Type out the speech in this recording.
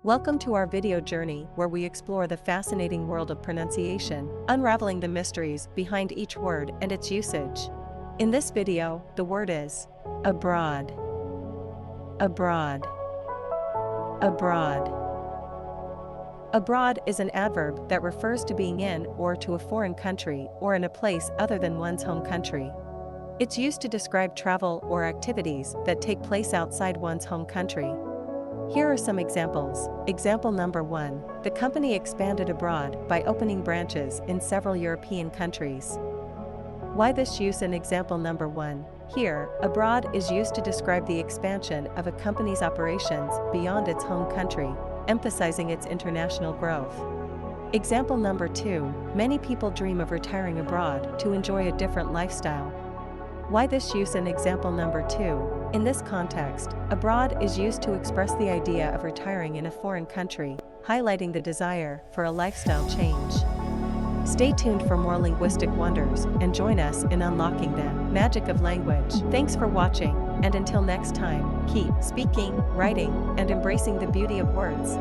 Welcome to our video journey where we explore the fascinating world of pronunciation, unraveling the mysteries behind each word and its usage. In this video, the word is abroad. Abroad. Abroad. Abroad is an adverb that refers to being in or to a foreign country or in a place other than one's home country. It's used to describe travel or activities that take place outside one's home country. Here are some examples. Example number 1. The company expanded abroad by opening branches in several European countries. Why this use in example number 1? Here, abroad is used to describe the expansion of a company's operations beyond its home country, emphasizing its international growth. Example number 2. Many people dream of retiring abroad to enjoy a different lifestyle. Why this use in example number 2? In this context, abroad is used to express the idea of retiring in a foreign country, highlighting the desire for a lifestyle change. Stay tuned for more linguistic wonders and join us in unlocking the magic of language. Thanks for watching, and until next time, keep speaking, writing, and embracing the beauty of words.